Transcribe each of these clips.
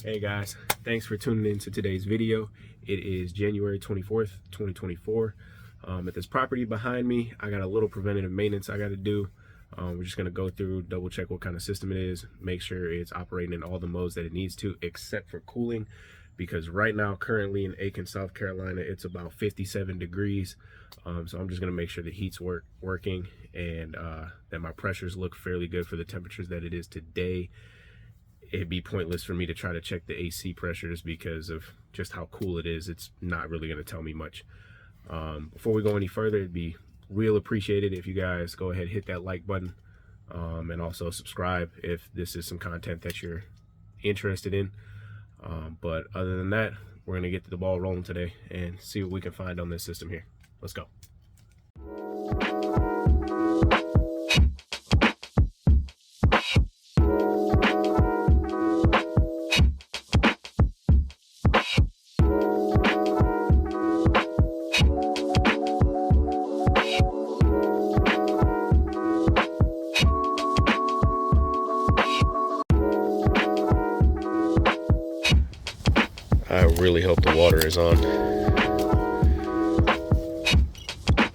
Hey guys, thanks for tuning in to today's video. It is January 24th, 2024. At this property behind me, I got a little preventative maintenance I got to do. We're just going to go through, double check what kind of system it is, make sure it's operating in all the modes that it needs to, except for cooling, because right now, currently in Aiken, South Carolina, it's about 57 degrees. So I'm just going to make sure the heat's working and that my pressures look fairly good for the temperatures that it is today. It'd be pointless for me to try to check the AC pressures because of just how cool it is. It's not really going to tell me much. Before we go any further, it'd be real appreciated if you guys go ahead, hit that like button, and also subscribe if this is some content that you're interested in. But other than that, we're going to get the ball rolling today and see what we can find on this system here. Let's go. I really hope the water is on.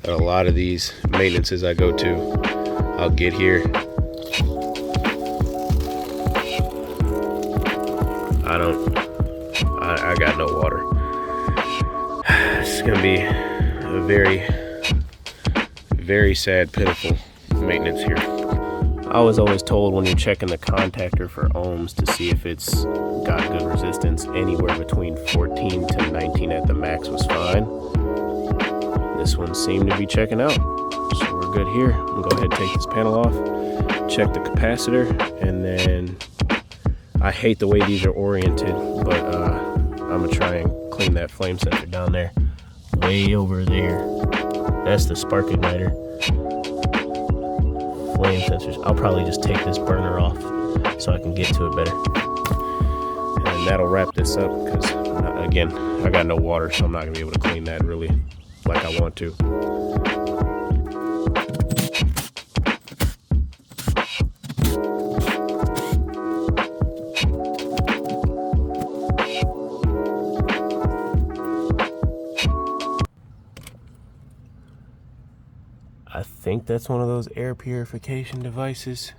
At a lot of these maintenances I go to, I'll get here. I got no water. It's gonna be a very, very sad, pitiful maintenance here. I was always told when you're checking the contactor for ohms to see if it's got good resistance, anywhere between 14 to 19 at the max was fine. This one seemed to be checking out, so we're good here. I'm gonna go ahead and take this panel off, check the capacitor, and then I hate the way these are oriented, but I'm gonna try and clean that flame sensor down there, way over there. That's the spark igniter. Flame sensors. I'll probably just take this burner off so I can get to it better. And that'll wrap this up because, again, I got no water, so I'm not going to be able to clean that really like I want to. I think that's one of those air purification devices.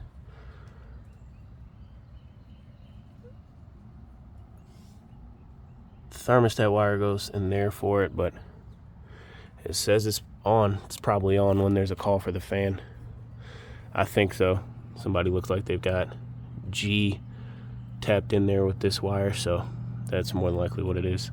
Thermostat wire goes in there for it, but it says it's on. It's probably on when there's a call for the fan. I think so. Somebody looks like they've got G tapped in there with this wire, so that's more than likely what it is.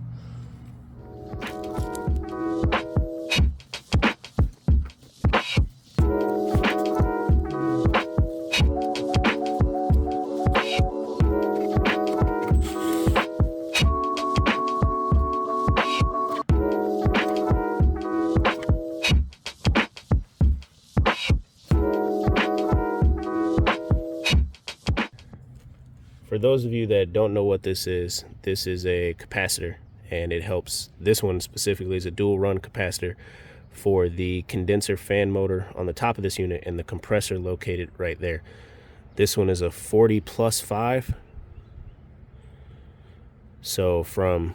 For those of you that don't know what this is a capacitor, and it helps. This one specifically is a dual run capacitor for the condenser fan motor on the top of this unit and the compressor located right there. This one is a 40+5. So on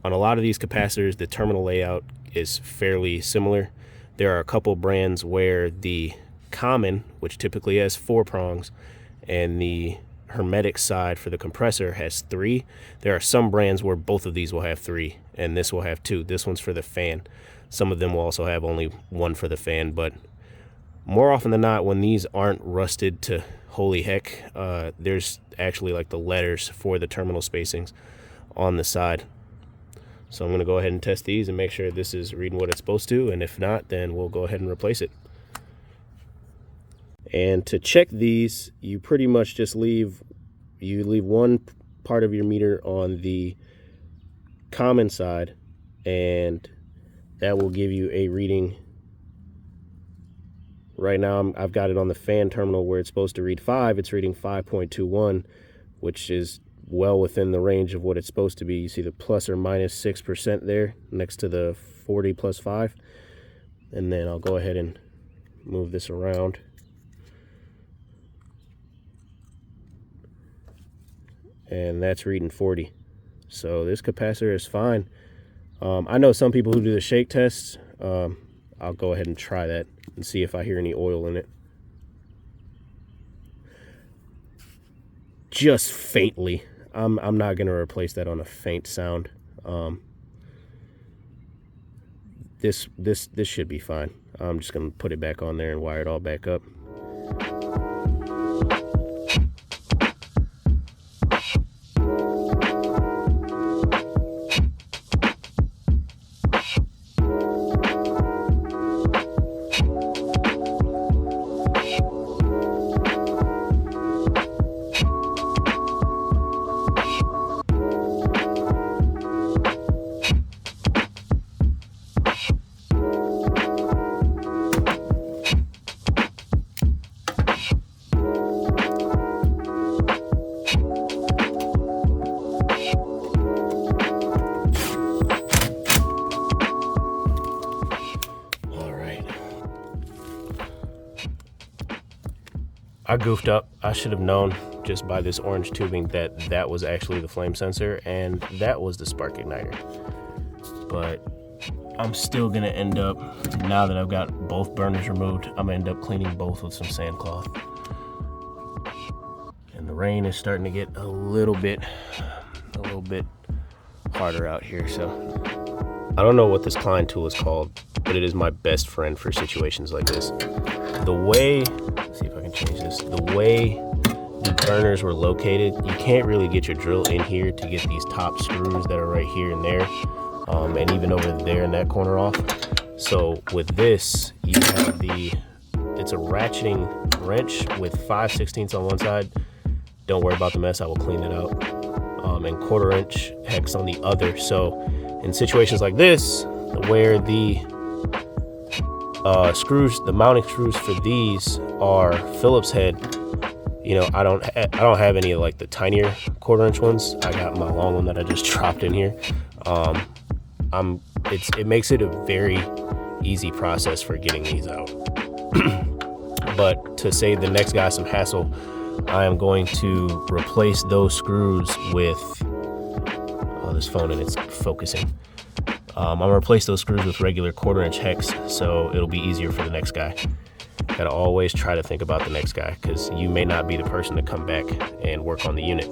a lot of these capacitors, the terminal layout is fairly similar. There are a couple brands where the common, which typically has 4 prongs, and the hermetic side for the compressor has 3. There are some brands where both of these will have 3 and this will have 2. This one's for the fan. Some of them will also have only 1 for the fan, but more often than not, when these aren't rusted to holy heck, there's actually like the letters for the terminal spacings on the side. So I'm going to go ahead and test these and make sure this is reading what it's supposed to, and if not, then we'll go ahead and replace it. And to check these, you pretty much just leave one part of your meter on the common side, and that will give you a reading. Right now I've got it on the fan terminal where it's supposed to read 5. It's reading 5.21, which is well within the range of what it's supposed to be. You see the plus or minus 6% there next to the 40+5. And then I'll go ahead and move this around. and that's reading 40. So this capacitor is fine. I know some people who do the shake tests. I'll go ahead and try that and see if I hear any oil in it. Just faintly. I'm not going to replace that on a faint sound. This should be fine. I'm just going to put it back on there and wire it all back up. I goofed up. I should have known just by this orange tubing that that was actually the flame sensor and that was the spark igniter. But I'm still gonna end up, now that I've got both burners removed, I'm gonna end up cleaning both with some sand cloth. And the rain is starting to get a little bit harder out here. So I don't know what this Klein tool is called, but it is my best friend for situations like this. The way, let's see if I can change this. The way the burners were located, you can't really get your drill in here to get these top screws that are right here and there, and even over there in that corner off. So with this, you have it's a ratcheting wrench with 5/16 on one side. Don't worry about the mess, I will clean it out. And 1/4 inch hex on the other. So in situations like this, where the screws, the mounting screws for these are Phillips head, you know, I don't have any of like the tinier 1/4 inch ones. I got my long one that I just dropped in here. It makes it a very easy process for getting these out. But to save the next guy some hassle, I am going to replace those screws with, oh, this phone and it's focusing. I'm gonna replace those screws with regular 1/4 inch hex, so it'll be easier for the next guy. Gotta always try to think about the next guy, because you may not be the person to come back and work on the unit.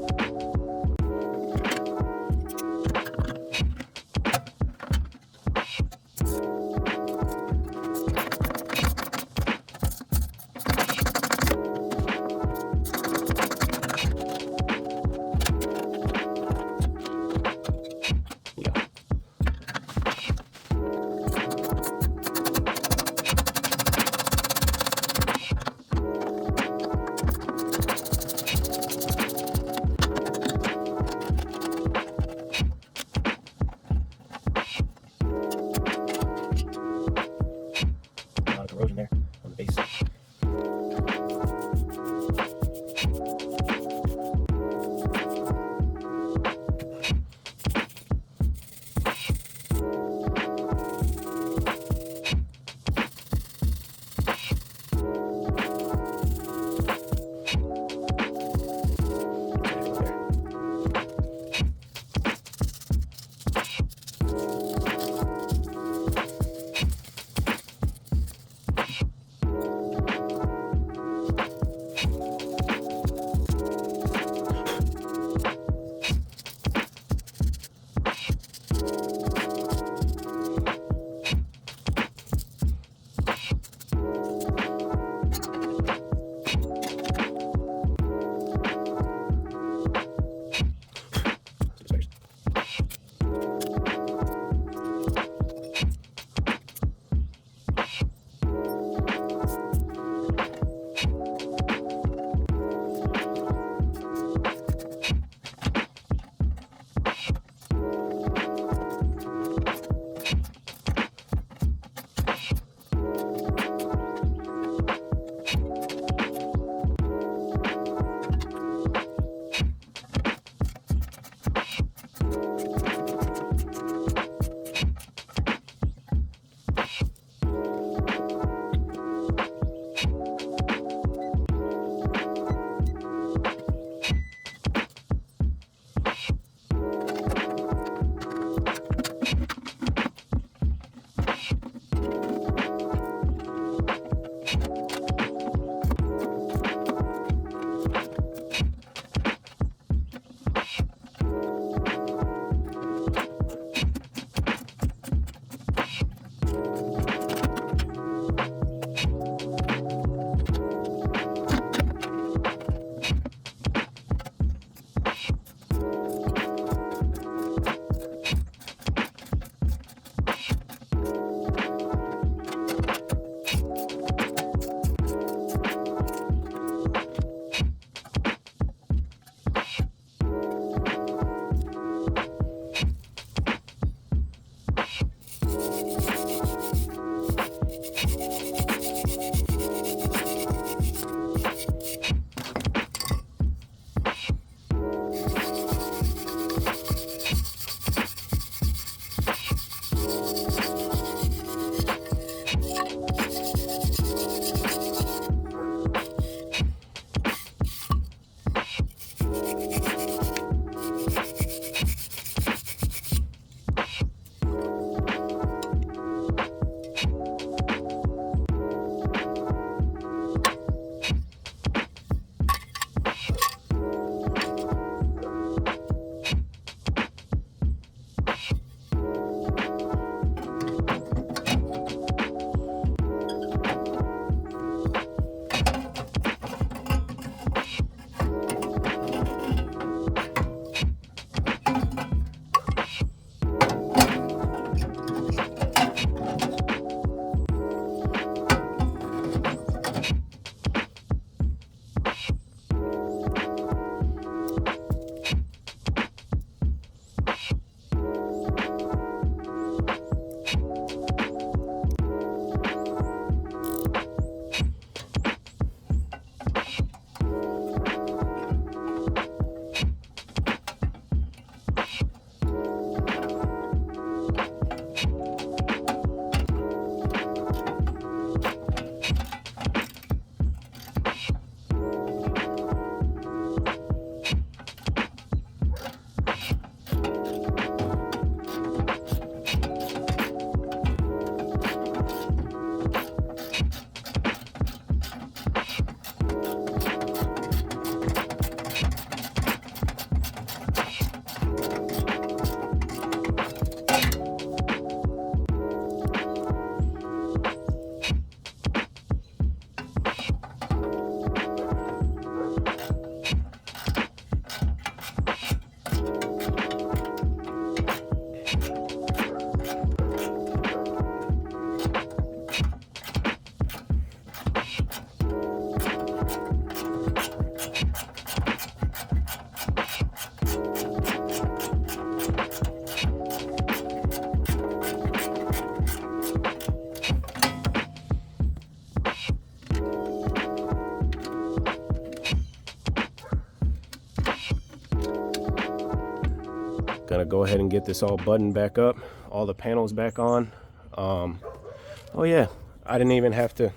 Gonna go ahead and get this all buttoned back up, all the panels back on. Oh yeah, I didn't even have to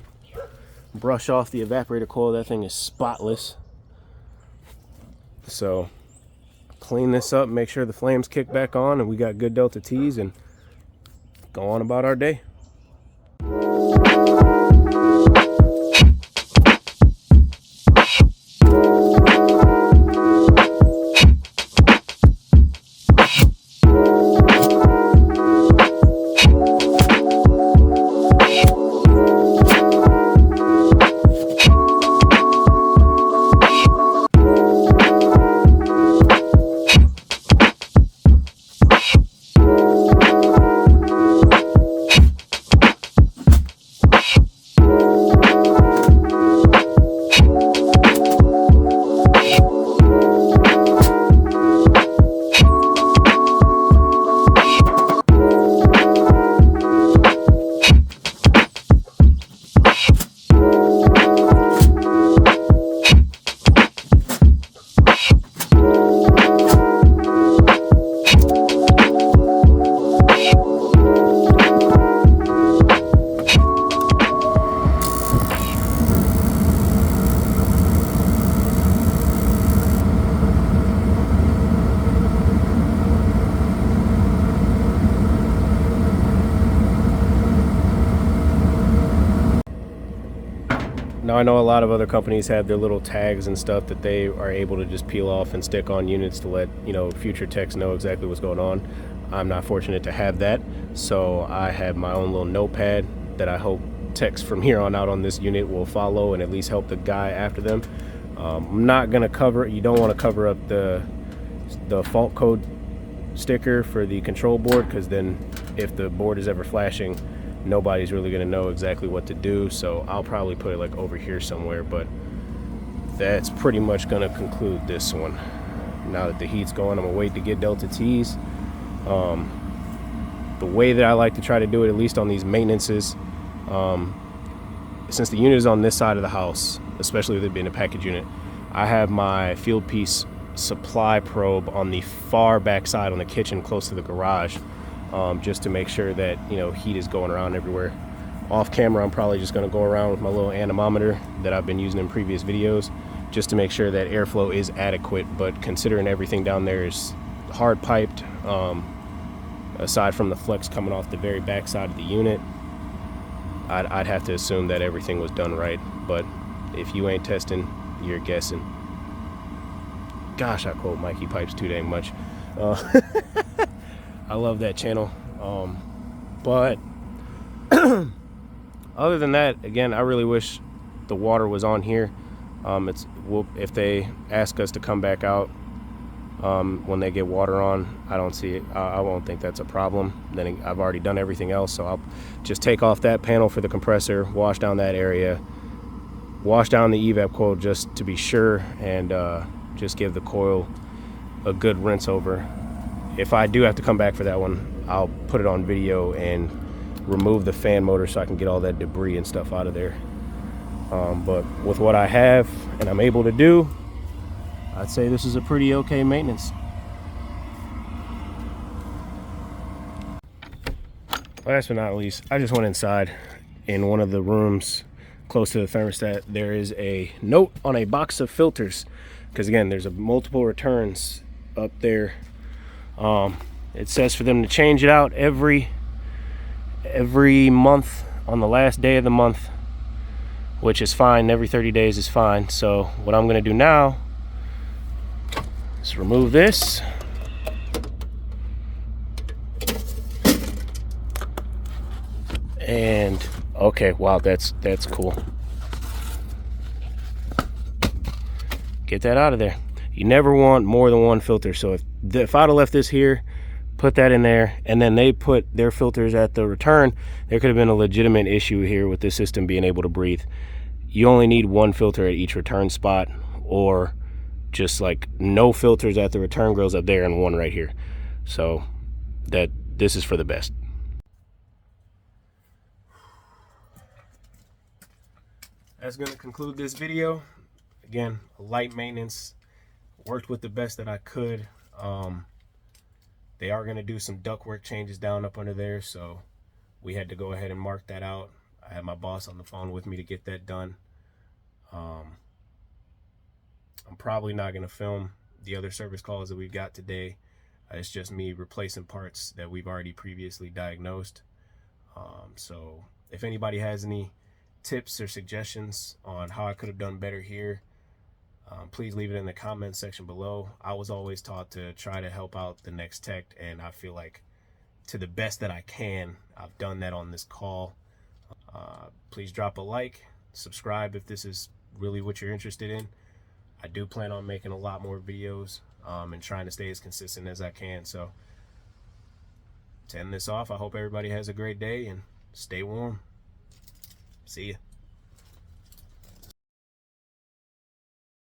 brush off the evaporator coil. That thing is spotless. So clean this up, make sure the flames kick back on, and we got good Delta T's, and go on about our day. Now I know a lot of other companies have their little tags and stuff that they are able to just peel off and stick on units to let, you know, future techs know exactly what's going on. I'm not fortunate to have that, so I have my own little notepad that I hope techs from here on out on this unit will follow and at least help the guy after them. I'm not gonna cover, you don't want to cover up the fault code sticker for the control board, because then if the board is ever flashing, nobody's really going to know exactly what to do. So I'll probably put it like over here somewhere, but that's pretty much going to conclude this one. Now that the heat's going, I'm gonna wait to get Delta T's. The way that I like to try to do it, at least on these maintenances, since the unit is on this side of the house, especially with it being a package unit, I have my field piece supply probe on the far back side on the kitchen close to the garage, just to make sure that, you know, heat is going around everywhere. Off camera, I'm probably just going to go around with my little anemometer that I've been using in previous videos just to make sure that airflow is adequate. But considering everything down there is hard piped, aside from the flex coming off the very back side of the unit, I'd have to assume that everything was done right. But if you ain't testing, you're guessing. Gosh, I quote Mikey Pipes too dang much. I love that channel. But other than that, again, I really wish the water was on here. If they ask us to come back out when they get water on, I don't see it. I won't think that's a problem. Then I've already done everything else, so I'll just take off that panel for the compressor, wash down that area, wash down the evap coil just to be sure, and just give the coil a good rinse over. If I do have to come back for that one, I'll put it on video and remove the fan motor so I can get all that debris and stuff out of there. But with what I have and I'm able to do, I'd say this is a pretty okay maintenance. Last but not least, I just went inside. In one of the rooms close to the thermostat, there is a note on a box of filters, because again, there's multiple returns up there. It says for them to change it out every month on the last day of the month, which is fine. Every 30 days is fine. So what I'm going to do now is remove this, and okay, wow, that's cool. Get that out of there. You never want more than one filter. So if I'd have left this here, put that in there, and then they put their filters at the return, there could have been a legitimate issue here with this system being able to breathe. You only need one filter at each return spot, or just like no filters at the return grills up there and one right here. So this is for the best. That's going to conclude this video. Again, light maintenance, worked with the best that I could. They are going to do some ductwork changes down up under there, so we had to go ahead and mark that out. I had my boss on the phone with me to get that done. I'm probably not going to film the other service calls that we've got today. It's just me replacing parts that we've already previously diagnosed. So if anybody has any tips or suggestions on how I could have done better here, please leave it in the comment section below. I was always taught to try to help out the next tech, and I feel like to the best that I can, I've done that on this call. Please drop a like, subscribe if this is really what you're interested in. I do plan on making a lot more videos and trying to stay as consistent as I can. So to end this off, I hope everybody has a great day and stay warm. See ya.